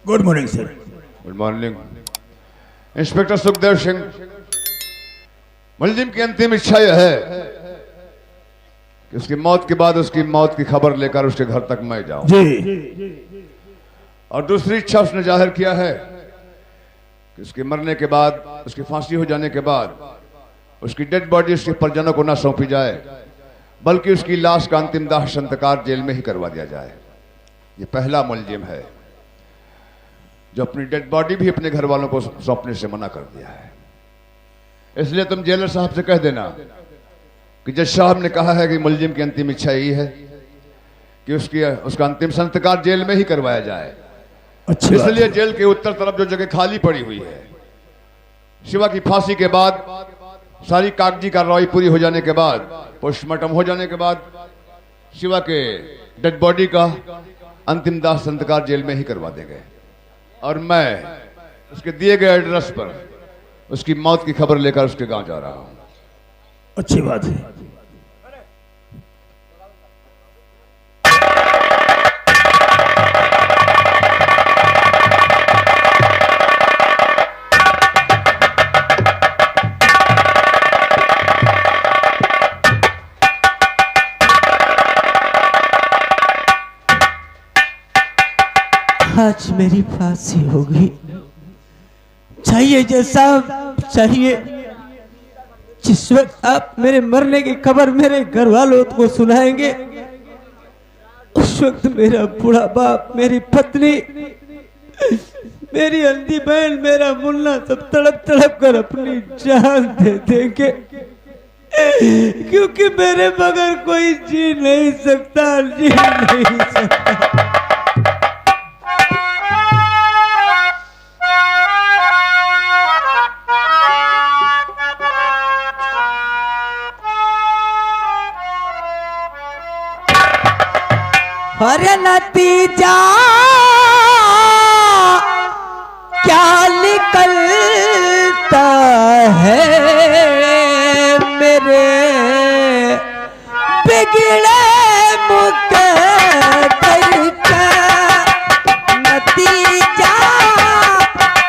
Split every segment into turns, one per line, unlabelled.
Good morning sir.
Good morning. Inspector Sukhdev Singh, मुलजिम की अंतिम इच्छा यह है कि उसकी मौत के बाद उसकी मौत की खबर लेकर उसके घर तक मैं जाऊं
जी।
और दूसरी इच्छा उसने जाहिर किया है कि उसके मरने के बाद, उसकी फांसी हो जाने के बाद उसकी डेड बॉडी उसके परिजनों को ना सौंपी जाए, बल्कि उसकी लाश का अंतिम दाह संस्कार जेल में ही करवा दिया जाए। ये पहला मुलजिम है जो अपनी डेड बॉडी भी अपने घर वालों को सौंपने से मना कर दिया है। इसलिए तुम जेलर साहब से कह देना कि जज साहब ने कहा है कि मुलजिम की अंतिम इच्छा यही है कि उसका अंतिम संस्कार जेल में ही करवाया जाए।
अच्छी बात
इसलिए
है।
जेल के उत्तर तरफ जो जगह खाली पड़ी हुई है, शिवा की फांसी के बाद सारी कागजी कार्रवाई पूरी हो जाने के बाद, पोस्टमार्टम हो जाने के बाद शिवा के डेड बॉडी का अंतिम दाह संस्कार जेल में ही करवा देंगे और मैं उसके दिए गए एड्रेस पर उसकी मौत की खबर लेकर उसके गांव जा रहा हूं।
अच्छी बात है।
आज मेरी फांसी होगी। चाहिए जैसा चाहिए, जिस वक्त आप मेरे मरने की खबर मेरे घर वालों को सुनाएंगे, उस वक्त मेरा बूढ़ा बाप, मेरी पत्नी, मेरी अंधी बहन, मेरा मुन्ना सब तड़प तड़प कर अपनी जान दे देंगे, क्योंकि मेरे बगैर कोई जी नहीं सकता, जी नहीं सकता। अरे नतीजा क्या निकलता है मेरे बिगड़े मुकद्दर का, नतीजा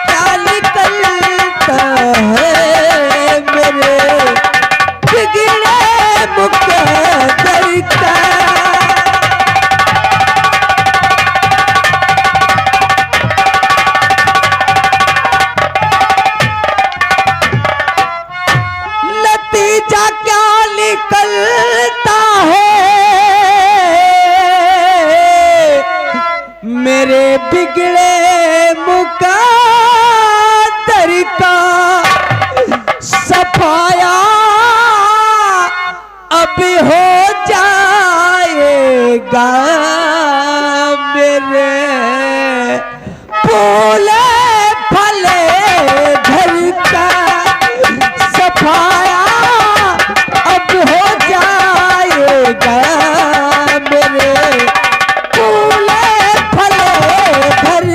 क्या निकलता है मेरे बिगड़े मुकद्दर का। निकलता है मेरे बिगड़े मुकद्दर का, सफाया अब हो जाएगा मेरे फूले फले घर का, सफाया अब हो जाएगा मेरे फूले फले घर।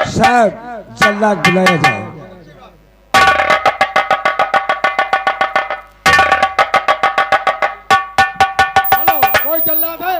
साहब जल्लाद बुलाया जाए।
हेलो, कोई जल्लाद है?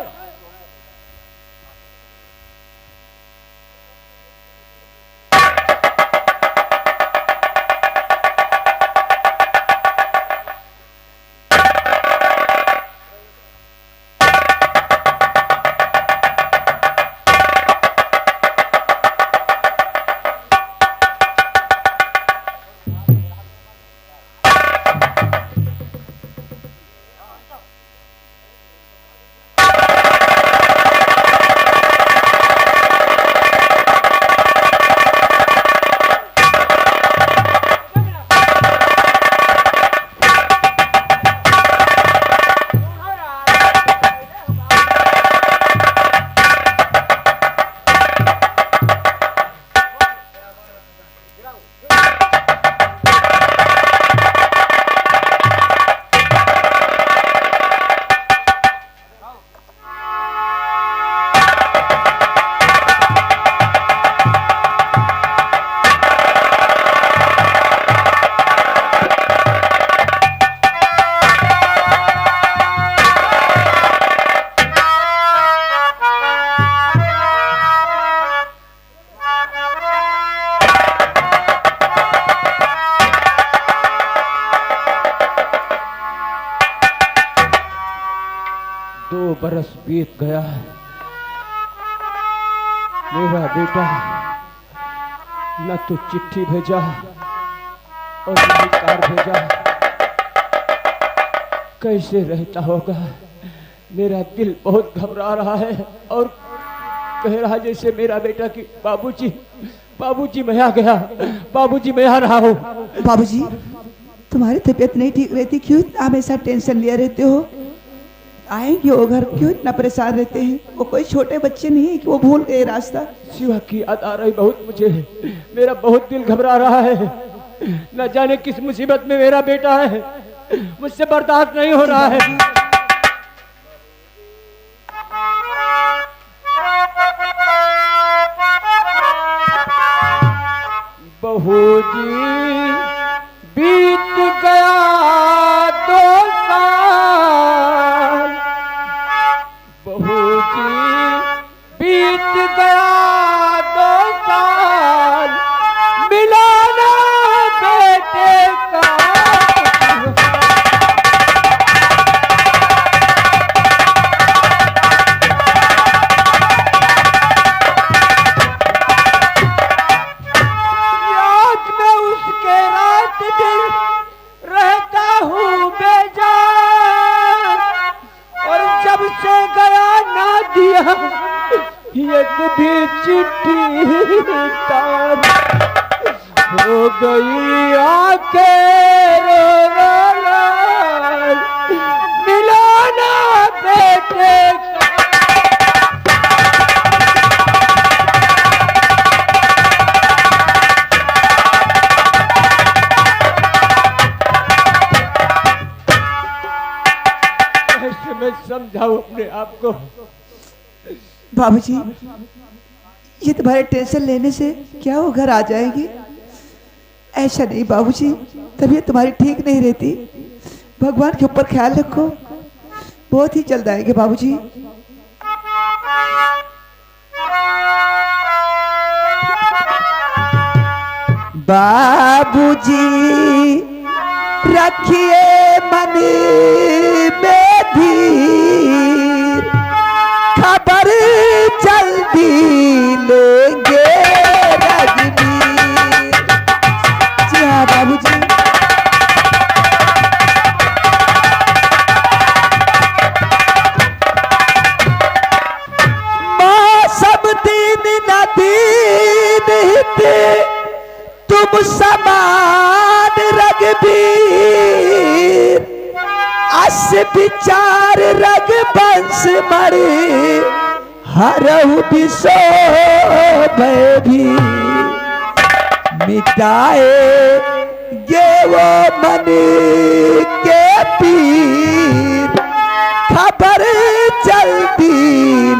बीत गया। मेरा बेटा न तो चिट्ठी भेजा और न ही कार भेजा। कैसे रहता होगा? मेरा दिल बहुत घबरा रहा है और कह रहा जैसे मेरा बेटा कि बाबूजी, बाबूजी मैं आ गया, बाबूजी मैं आ रहा हूँ।
बाबूजी, तुम्हारी तबीयत नहीं ठीक रहती, क्यों इतना हमेशा टेंशन लिए रहते हो? आएंगे वो घर, क्यों इतना परेशान रहते हैं? वो कोई छोटे बच्चे नहीं है कि वो भूल गए रास्ता।
शिवा की याद आ रही बहुत मुझे, मेरा बहुत दिल घबरा रहा है। न जाने किस मुसीबत में मेरा बेटा है, मुझसे बर्दाश्त नहीं हो रहा है। बहूजी बीत गया 2 साल, बहूजी बीत गया 2 साल, मिला ना बेटे का। एक भी चिट्ठी तार हो गई आंखें रो रो, मिलाना बेटे का। ऐसे मैं समझाऊं अपने आप को।
बाबूजी, ये तुम्हारे टेंशन लेने से क्या वो घर आ जाएगी? ऐसा नहीं बाबूजी, तबीयत तुम्हारी ठीक नहीं रहती। भगवान के ऊपर ख्याल रखो, बहुत ही जल्द आएंगे बाबूजी। बाबूजी रखिए मन में धीर, खबर जल्दी लेंगे रजनीर। जी हाँ बाबूजी। मौसम दिन न दिन हिते, तुम समान रघुबीर। अस विचार रघुवंश मरे, हरहु बिसो भय भी। मिटाए ये वो मन के पीर, खबर जल्दी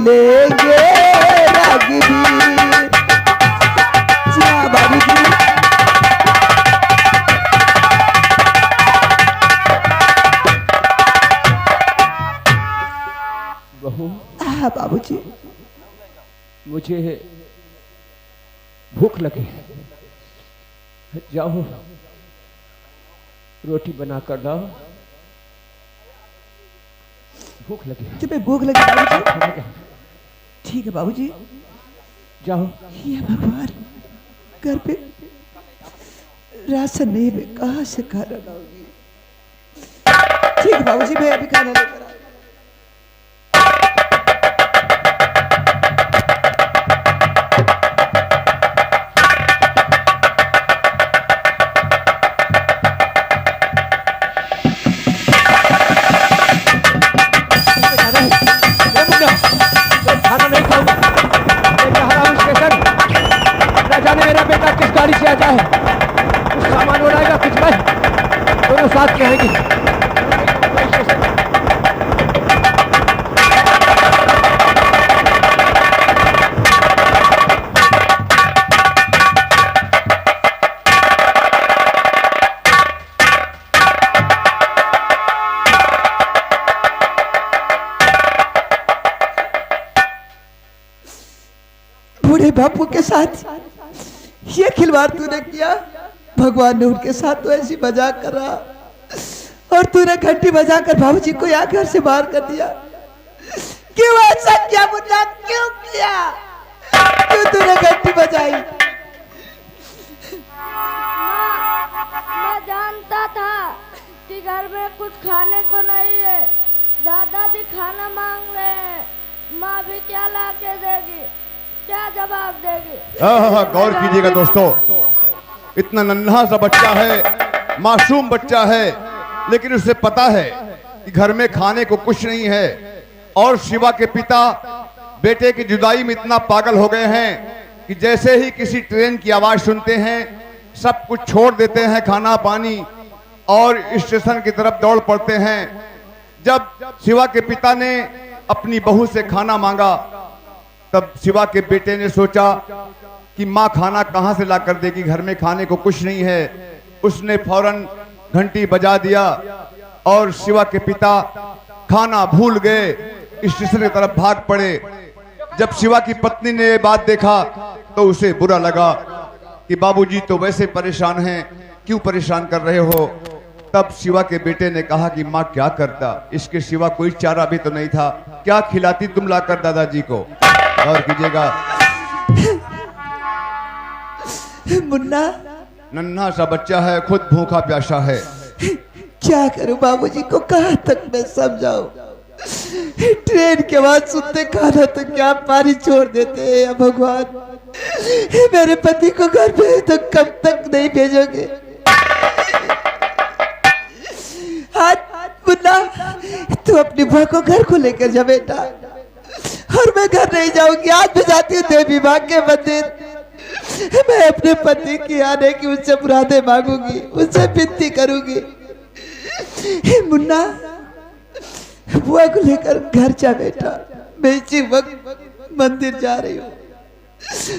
लेंगे रघुबीर। जी हाँ बाबूजी। हाँ बाबूजी।
मुझे भूख लगी है, जाओ रोटी बना कर लाओ, भूख लगी है।
तुम्हें भूख लगी बाबूजी? ठीक है बाबूजी,
जाओ।
ये भगवान, घर पे राशन नहीं, मैं कहाँ से खाना लाऊंगी? ठीक है बाबूजी, मैं अभी खाना लेकर आ।
साथ रहेंगे।
बूढ़े बापू के साथ ये खिलवाड़ तूने किया। भगवान ने उनके साथ तो ऐसी मजाक कर रहा और तूने घंटी बजाकर बाबूजी को यहाँ घर से बाहर कर दिया। क्यों ऐसा किया मुन्ना, क्यों किया? क्यों तूने घंटी बजाई?
मैं जानता था कि घर में कुछ खाने को नहीं है। दादाजी खाना मांग रहे हैं, माँ भी क्या ला के देगी, क्या जवाब देगी?
गौर कीजिएगा दोस्तों, इतना नन्हा सा बच्चा है, मासूम बच्चा है, लेकिन उसे पता है कि घर में खाने को कुछ नहीं है। और शिवा के पिता बेटे की जुदाई में इतना पागल हो गए हैं कि जैसे ही किसी ट्रेन की आवाज सुनते हैं सब कुछ छोड़ देते हैं, खाना पानी, और स्टेशन की तरफ दौड़ पड़ते हैं। जब शिवा के पिता ने अपनी बहू से खाना मांगा तब शिवा के बेटे ने सोचा कि माँ खाना कहाँ से ला कर देगी, घर में खाने को कुछ नहीं है। उसने फौरन घंटी बजा दिया और शिवा के पिता खाना भूल गए, स्टेशन की तरफ भाग पड़े। जब शिवा की पत्नी ने ये बात देखा तो उसे बुरा लगा कि बाबूजी तो वैसे परेशान हैं, क्यों परेशान कर रहे हो? तब शिवा के बेटे ने कहा कि माँ क्या करता, इसके सिवा कोई चारा भी तो नहीं था, क्या खिलाती तुम लाकर दादाजी को? और कीजिएगा
मुन्ना,
नन्हा सा बच्चा है, खुद भूखा प्यासा है।
क्या करूं बाबूजी को, कहाँ तक मैं समझाऊं? ट्रेन के बाद सुनते खाना तो क्या पानी छोड़ देते हैं। या भगवान, मेरे पति को घर पे तो कब तक नहीं भेजोगे? मुन्ना, तू अपनी बहू को घर को लेकर जा बेटा, और मैं घर नहीं जाऊंगी। आज मैं जाती हूँ देवी माँ के मंदिर। मैं अपने पति की आने की उससे मुरादें मांगूंगी, उससे विनती करूंगी। मुन्ना, बुआ को लेकर घर जा बेटा, मैं इसी वक्त मंदिर जा रही हूँ।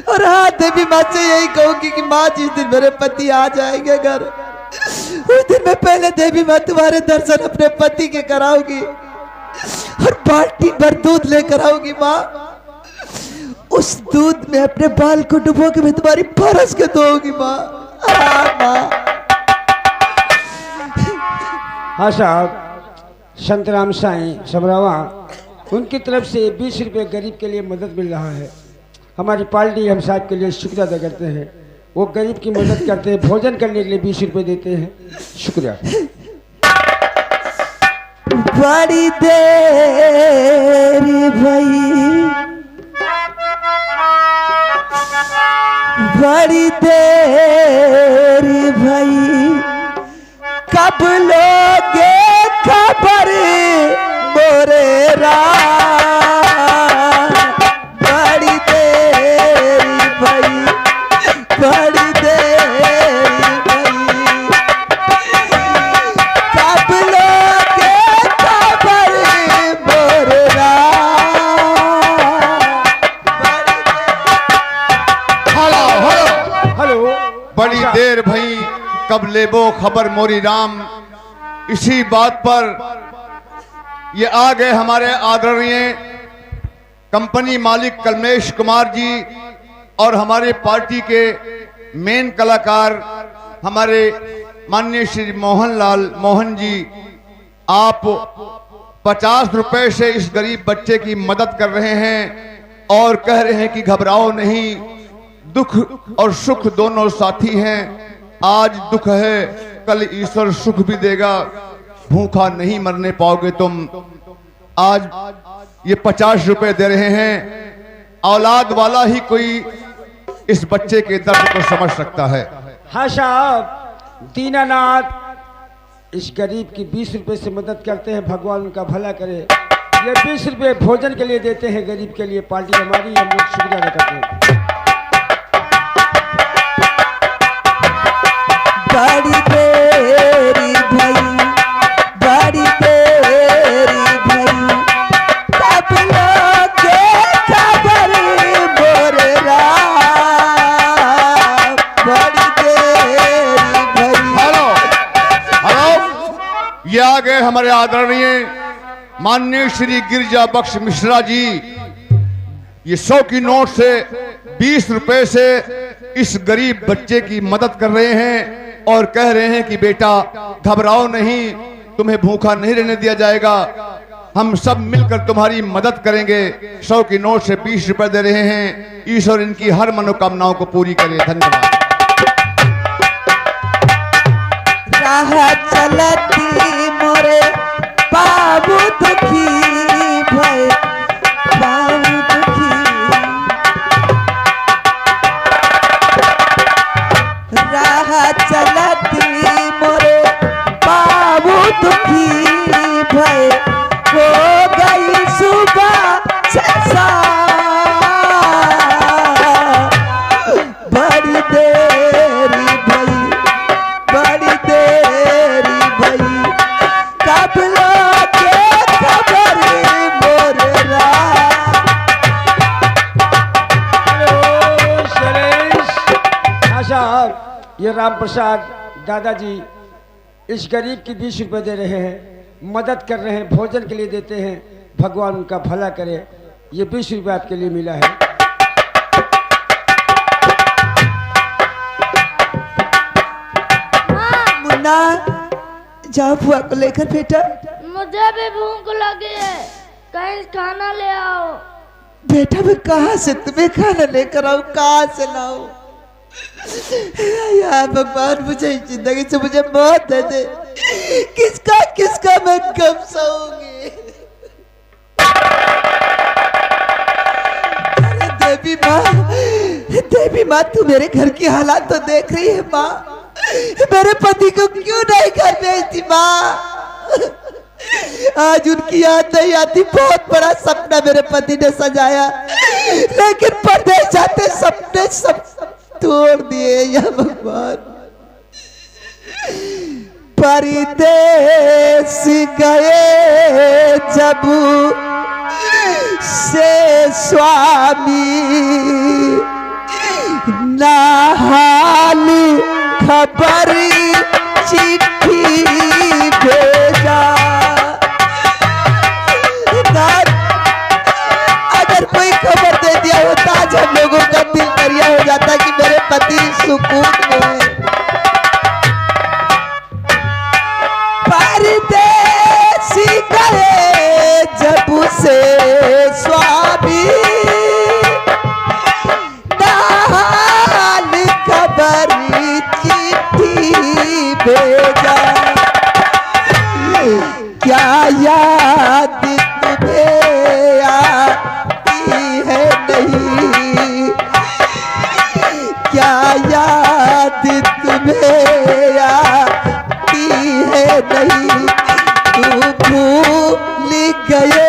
और हाँ, देवी माँ से यही कहूंगी कि माँ जिस दिन मेरे पति आ जाएंगे घर, उस दिन मैं पहले देवी माँ तुम्हारे दर्शन अपने पति के कराऊंगी और बाल्टी भर दूध लेकर आऊंगी। माँ, उस दूध में अपने बाल को डुबो के मैं तुम्हारी परस के धोऊंगी। माँ, माँ।
हाँ साहब, संतराम साईं समरावा, उनकी तरफ से 20 रुपये गरीब के लिए मदद मिल रहा है। हमारी पार्टी हम साहब के लिए शुक्रिया अदा करते हैं। वो गरीब की मदद करते हैं, भोजन करने के लिए 20 रुपये देते हैं। शुक्रिया।
बड़ी देरी भई, बड़ी देरी भई, कब लोगे खबर मोरे राम? बड़ी देरी भई, बड़ी देरी भई, कब लोगे खबर मोरे राम?
हेलो,
बड़ी देर भई, कब लेबो खबर मोरी राम। इसी बात पर ये आ गए हमारे आदरणीय कंपनी मालिक कलमेश कुमार जी और हमारे पार्टी के मेन कलाकार हमारे माननीय श्री मोहनलाल मोहन जी। आप 50 रुपए से इस गरीब बच्चे की मदद कर रहे हैं और कह रहे हैं कि घबराओ नहीं, दुख और सुख दोनों साथी हैं। आज दुख है, कल ईश्वर सुख भी देगा, भूखा नहीं मरने पाओगे तुम। आज ये 50 रुपए दे रहे हैं। औलाद वाला ही कोई इस बच्चे के दर्द को समझ सकता है।
हाँ साहब, दीनानाथ इस गरीब की 20 रुपये से मदद करते हैं, भगवान उनका भला करे। ये 20 रुपये भोजन के लिए देते हैं गरीब के लिए। पार्टी हमारी, हम लोग शुक्रिया अदा करते हैं।
बड़ी देरी भई, बड़ी देरी भई, कब लोगे खबर मोरे राम? बड़ी देरी भई।
हेलो हेलो, ये आ गए हमारे आदरणीय माननीय श्री गिरजा बख्श मिश्रा जी। ये 100 की नोट से 20 रुपए से इस गरीब बच्चे की मदद कर रहे हैं और कह रहे हैं कि बेटा घबराओ नहीं, तुम्हें भूखा नहीं रहने दिया जाएगा। हम सब मिलकर तुम्हारी मदद करेंगे। 100 की नोट से 20 रुपए दे रहे हैं। ईश्वर इनकी हर मनोकामनाओं को पूरी करे। धन्यवाद।
राह चलती मोरे बाबू दुखी भय बाबू दुखी। राह चलती मोरे बाबू दुखी भय हो गई सुबह से बड़ी देरी भई बड़ी देरी भई कब लोगे खबर मोरे
हाँ साहब, ये राम प्रसाद दादाजी इस गरीब की 20 रुपए दे रहे हैं, मदद कर रहे हैं, भोजन के लिए देते हैं। भगवान उनका भला करे। ये 20 रुपये आपके लिए मिला है।
मुन्ना जाओ बुआ को लेकर बेटा।
मुझे भी भूख लगी है, कहीं खाना ले आओ।
बेटा मैं कहाँ से तुम्हें खाना लेकर आऊँ, कहाँ से लाऊं? यार भगवान मुझे इस जिंदगी से मुझे मौत दे दे। किसका मैं कब सोऊंगी? अरे देवी माँ तू मेरे घर की हालात तो देख रही है माँ। मेरे पति को क्यों नहीं घर भेजती माँ? आज उनकी याद नहीं आती। बहुत बड़ा सपना मेरे पति ने सजाया, लेकिन परदेश जाते सपने सब तोड़ दिए या भगवान। परदेश गए जब से स्वामी ना हाल खबर चिट्ठी भेजा। अगर कोई खबर दे दिया होता आज हम लोगों का दिल दरिया हो जाता कि मेरे पति सुकून में है। परदेसी गए जब से स्वामी नाल खबर चिट्ठी भेजा। क्या याद तुम्हें आती है नहीं? क्या याद तुम्हें आती है नहीं? तू भूल गए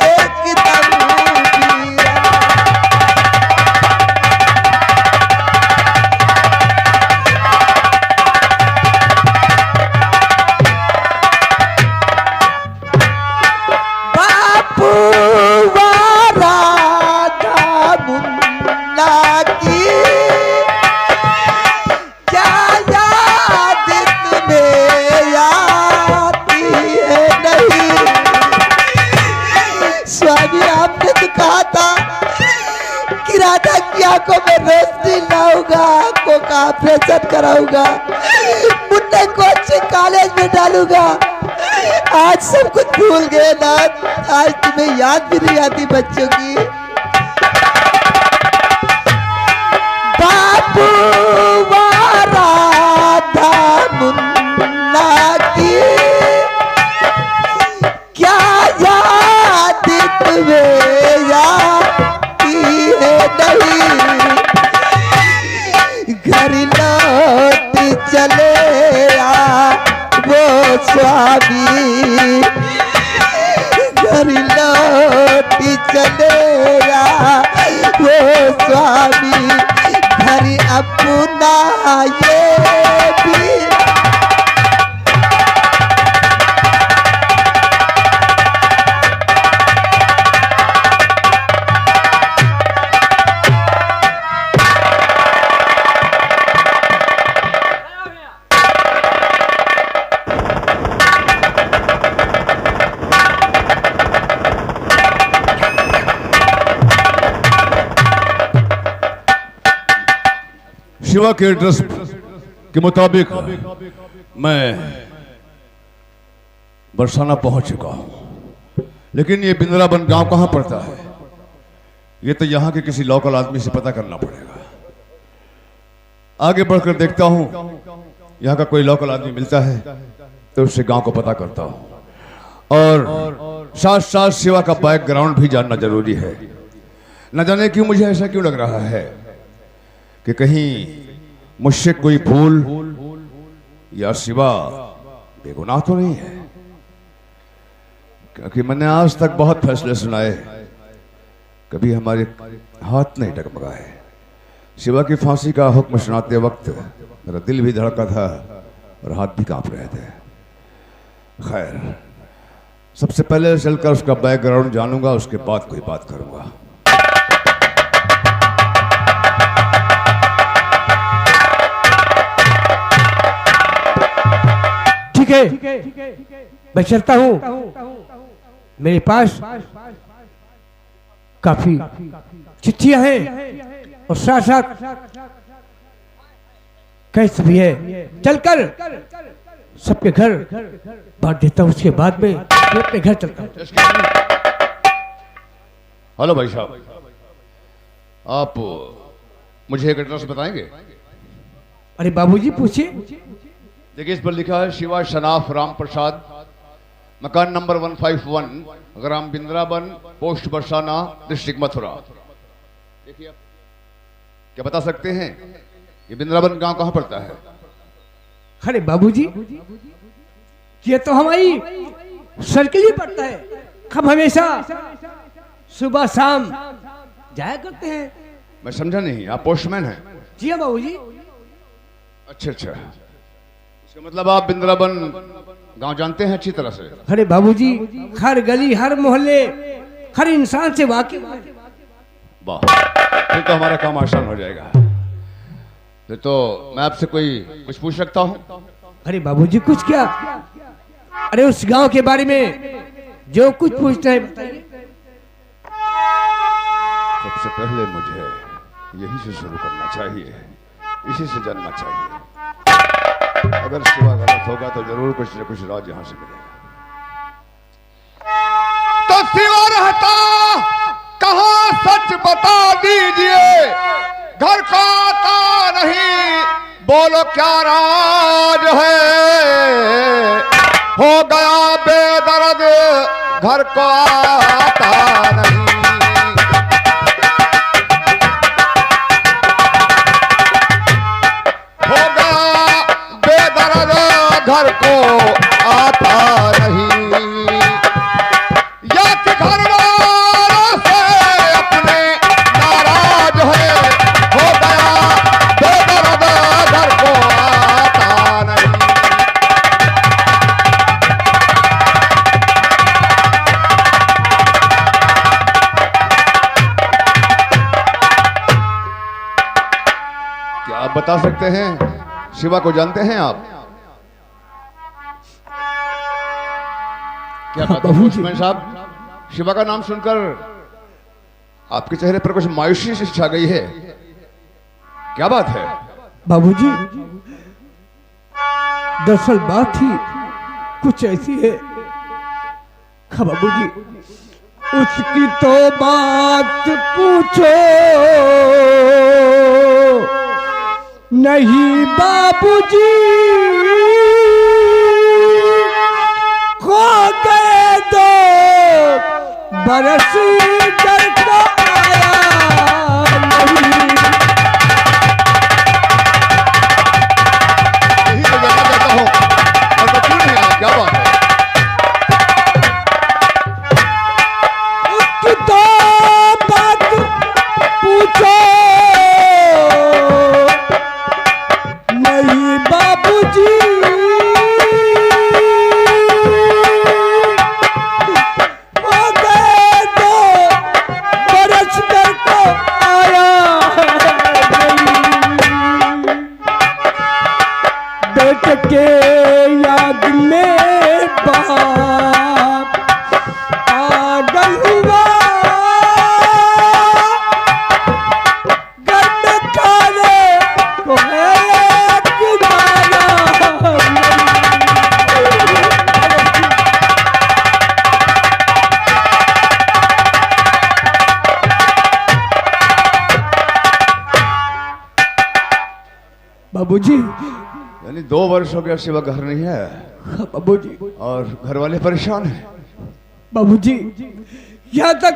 एकदम वीरा। बापू वारा था मुन्ना की क्या याद तुम्हें आती है नहीं? स्वामी आपने तो कहा था कि राधा की आंखों में रोशनी लाऊंगा, आंखों का ऑपरेशन कराऊंगा, मुन्ने को अच्छे कॉलेज में डालूंगा। आज सब कुछ भूल गए ना। आज तुम्हें याद भी नहीं आती बच्चों की। बापू वारा था मुन्ना की क्या याद तुम्हें आती है नहीं? घर लौट चले आ वो स्वामी, घर लौट चले आ वो स्वामी। घर अपना ये भी
शिवा के एड्रेस के मुताबिक मैं बरसाना पहुंच चुका हूं। लेकिन ये बिंद्रावन गांव कहाँ पड़ता है? ये तो यहाँ के किसी लोकल आदमी से पता करना पड़ेगा। आगे बढ़कर देखता हूँ, यहाँ का कोई लोकल आदमी मिलता है तो उससे गांव को पता करता हूँ। और साथ साथ शिवा का बैकग्राउंड भी जानना जरूरी है। न जाने क्यों मुझे ऐसा क्यों लग रहा है कि कहीं मुझसे कोई भूल या शिवा बेगुनाह तो नहीं है, क्योंकि मैंने आज तक बहुत फैसले सुनाए, कभी हमारे हाथ नहीं डगमगाए। शिवा की फांसी का हुक्म सुनाते वक्त मेरा दिल भी धड़का था और हाथ भी कांप रहे थे। खैर, सबसे पहले चलकर उसका बैकग्राउंड जानूंगा, उसके बाद कोई बात करूंगा।
ठीक है, मैं चलता हूँ। मेरे पास काफी चिट्ठियां हैं और साथ साथ कैस भी है। चलकर सबके घर बांट देता हूँ, उसके बाद में मैं अपने घर चलता हूँ।
हेलो भाई साहब, आप मुझे एक एड्रेस बताएंगे?
अरे बाबूजी पूछिए।
देखिए, इस पर लिखा है शिवा शनाफ राम प्रसाद, मकान नंबर 151, ग्राम बिंद्रावन, पोस्ट बरसाना, डिस्ट्रिक्ट मथुरा। देखिए, आप क्या बता सकते हैं ये बिंद्रावन गांव कहाँ पड़ता है?
अरे बाबूजी, ये तो हमारी सर्किल ही पड़ता है। हम हमेशा सुबह शाम जाया करते हैं।
मैं समझा नहीं, आप पोस्टमैन हैं?
जी हाँ बाबूजी।
अच्छा, इसका मतलब आप बिंद्रावन गांव जानते हैं अच्छी तरह से?
अरे बाबूजी, हर गली, हर मोहल्ले, हर इंसान से वाकिफ है।
वाह, फिर तो हमारा काम आसान हो जाएगा। फिर तो मैं आपसे कुछ पूछ सकता हूँ?
अरे बाबूजी, कुछ क्या? अरे उस गांव के बारे में जो कुछ पूछना है बताइए।
सबसे पहले मुझे यही से शुरू करना चाहिए, इसी से जानना चाहिए। अगर शिवा गलत होगा तो जरूर कुछ न कुछ राज यहां से मिलेगा। तो शिवा रहता कहां, सच बता दीजिए। घर का आता नहीं, बोलो क्या राज है। हो गया बेदर्द, घर को आता नहीं। घर को आता नहीं, या कि घर वालों से अपने नाराज है। हो गया बेदर्द, घर को आता नहीं। क्या आप बता सकते हैं शिवा को जानते हैं आप? क्या पोस्टमैन साहब, शिवा का नाम सुनकर आपके चेहरे पर कुछ मायूसी से छा गई है, क्या बात है?
बाबूजी, दरअसल बात ही कुछ ऐसी है। हाँ बाबूजी, उसकी तो बात पूछो नहीं बाबूजी, खो गए 2 बरस घर को आया नहीं।
यही तो जानना चाहता हूं, और क्यों नहीं आया, क्या बात है?
उसकी तो बात पूछो नहीं बाबूजी, के याद में बाप पागल हुआ, गर्द खाने को है किनारा।
बाबूजी।
यानी 2 वर्ष हो गया शिवा घर नहीं है
हाँ, बाबूजी।
और घर वाले परेशान हैं।
बाबूजी, यहाँ तक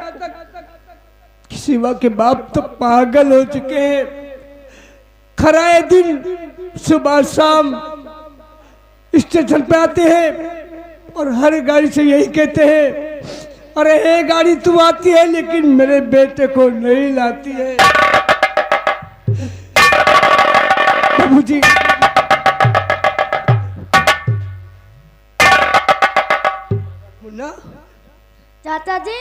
शिवा के बाप तो पागल हो चुके हैं। खराए दिन सुबह शाम स्टेशन पे आते हैं और हर गाड़ी से यही कहते हैं, अरे ये गाड़ी तू आती है लेकिन मेरे बेटे को नहीं लाती है। बाबूजी, मुन्ना।
चाचा जी,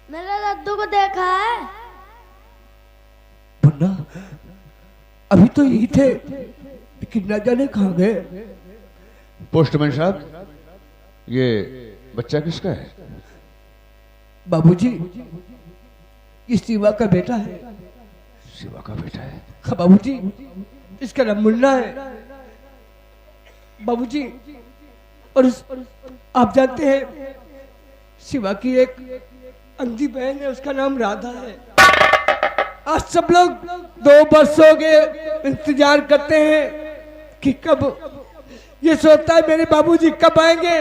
मेरे लड्डू को देखा है?
मुन्ना, अभी तो यही थे लेकिन न जाने कहाँ गए।
पोस्टमैन साहब, ये बच्चा किसका है?
बाबूजी, ये शिवा का बेटा है।
शिवा का बेटा है?
हाँ बाबूजी, इसका नाम मुन्ना है बाबूजी। और आप जानते हैं शिवा की एक अंधी बहन है, उसका नाम राधा है। आज सब लोग 2 वर्षों के इंतजार करते हैं कि कब, ये सोचता है मेरे बाबूजी कब आएंगे,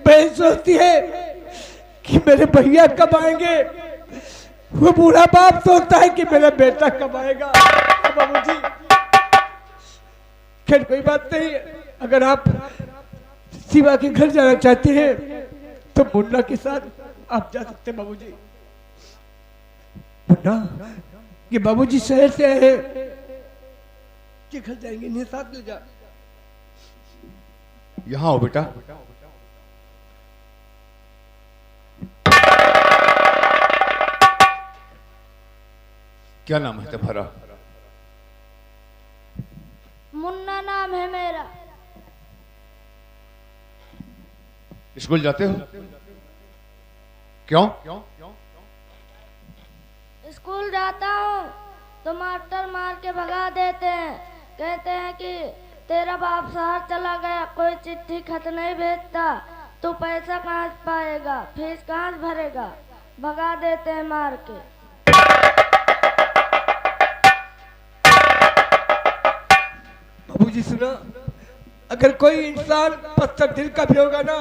बहन सोचती है कि मेरे भैया कब आएंगे, वो बूढ़ा बाप सोचता है कि मेरा बेटा कब आएगा। बाबूजी, खैर कोई बात नहीं, अगर आप शिवा के घर जाना चाहते हैं तो मुन्ना के साथ आप जा सकते हैं बाबूजी। मुन्ना, ये बाबूजी शहर से आए हैं, ये घर जाएंगे, इन्हें साथ ले जा।
यहाँ हो बेटा। क्या नाम है तुम्हारा?
मुन्ना नाम है मेरा।
स्कूल जाते हो? क्यों?
स्कूल जाता हूँ तो मास्टर मार के भगा देते हैं, कहते हैं कि तेरा बाप शहर चला गया, कोई चिट्ठी खत नहीं भेजता, तू पैसा कहाँ से पाएगा, फीस कहाँ से भरेगा, भगा देते हैं मार के।
बाबूजी सुना, अगर कोई इंसान पत्थर दिल का भी होगा ना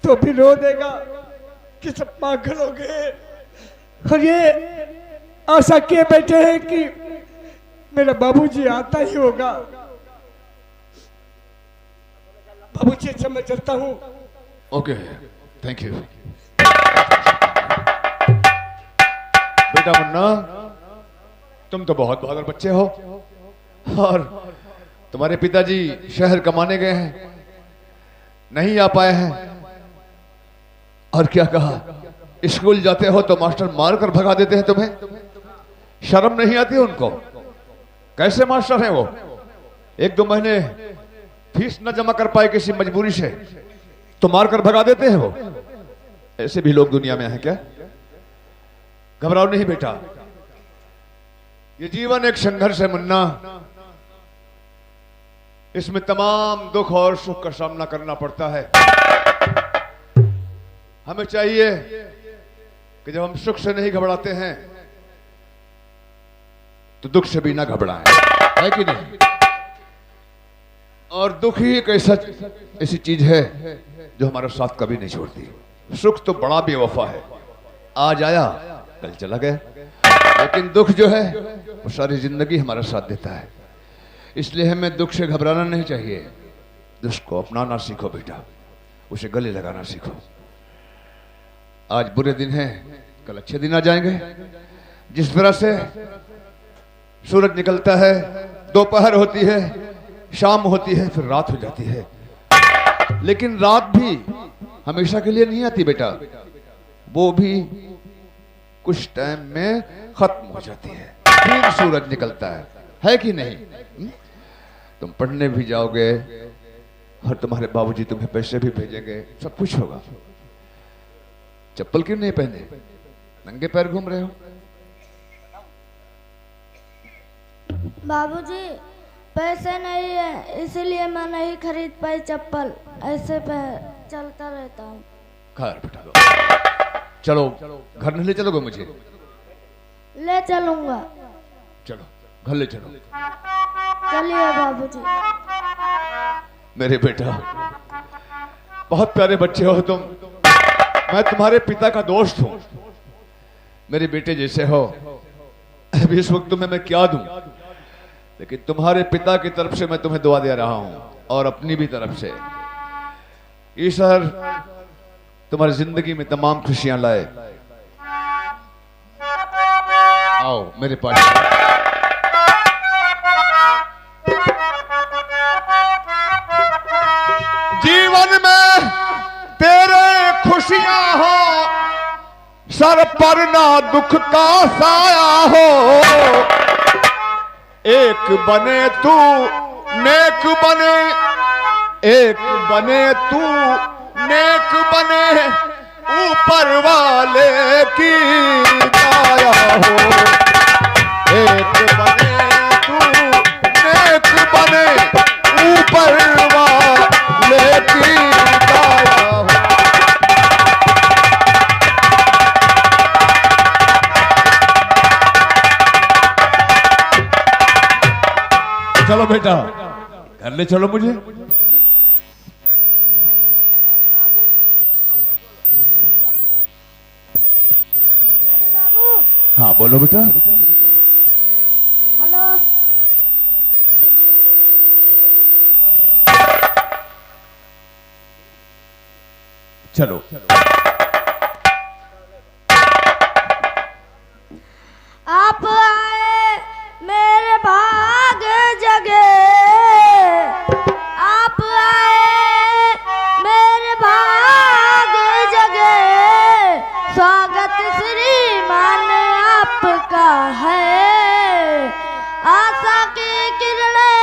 तो भी रो देगा कि सब पागल हो गए, और ये आशा किए बैठे हैं कि मेरा बाबूजी आता ही होगा। बाबूजी, अच्छा मैं चलता हूँ।
Okay, thank you. बेटा मुन्ना, तुम तो बहुत बहादुर बच्चे हो, और तुम्हारे पिताजी शहर कमाने गए हैं, नहीं आ पाए हैं, और क्या कहा, स्कूल जाते हो तो मास्टर मार कर भगा देते हैं तुम्हें। शर्म नहीं आती उनको? कैसे मास्टर हैं वो? 1-2 महीने फीस न जमा कर पाए किसी मजबूरी से तो मार कर भगा देते हैं वो। ऐसे भी लोग दुनिया में हैं क्या? घबराओ नहीं बेटा, ये जीवन एक संघर्ष है मुन्ना, इसमें तमाम दुख और सुख का सामना करना पड़ता है। हमें चाहिए कि जब हम सुख से नहीं घबराते हैं तो दुख से भी ना घबराएं, है कि नहीं? और दुख ही एक ऐसी चीज है जो हमारा साथ कभी नहीं छोड़ती। सुख तो बड़ा बेवफा है, आज आया कल चला गया, लेकिन दुख जो है वो सारी जिंदगी हमारा साथ देता है। इसलिए हमें दुख से घबराना नहीं चाहिए, दुख को अपनाना सीखो बेटा, उसे गले लगाना सीखो। आज बुरे दिन हैं, कल अच्छे दिन आ जाएंगे। जिस तरह से सूरज निकलता है, दोपहर होती है, शाम होती है, फिर रात हो जाती है, लेकिन रात भी हमेशा के लिए नहीं आती बेटा, वो भी कुछ टाइम में खत्म हो जाती है, फिर सूरज निकलता है कि नहीं? तुम पढ़ने भी जाओगे और तुम्हारे बाबूजी तुम्हें पैसे भी भेजेंगे, सब कुछ होगा। चप्पल क्यों नहीं पहने, नंगे पैर घूम रहे हो?
बाबूजी, पैसे नहीं है इसीलिए मैं नहीं खरीद पाई चप्पल, ऐसे पे चलता रहता हूँ।
खैर बेटा, चलो घर नहीं ले चलोगे मुझे?
ले चलूंगा।
चलो घर ले चलो।
चलिए बाबूजी।
मेरे बेटा, बहुत प्यारे बच्चे हो तुम। मैं तुम्हारे पिता का दोस्त हूं, मेरे बेटे जैसे हो। अभी इस वक्त तुम्हें मैं क्या दूं, लेकिन तुम्हारे पिता की तरफ से मैं तुम्हें दुआ दे रहा हूं और अपनी भी तरफ से। ईश्वर तुम्हारी जिंदगी में तमाम खुशियां लाए। आओ मेरे पास। जीवन में तेरे खुशियां हो, सर पर ना दुख का साया हो। एक बने तू नेक बने, एक बने तू नेक बने, ऊपर वाले की दया हो। एक बने तू नेक बने, ऊपर वाले की दया हो। चलो बेटा, घर ले चलो मुझे। हाँ बोलो बेटा।
हेलो।
चलो।
आप आए मेरे भाग जगे, आप आए मेरे भाग जगे। स्वागत श्रीमान आपका है, आशा की किरणें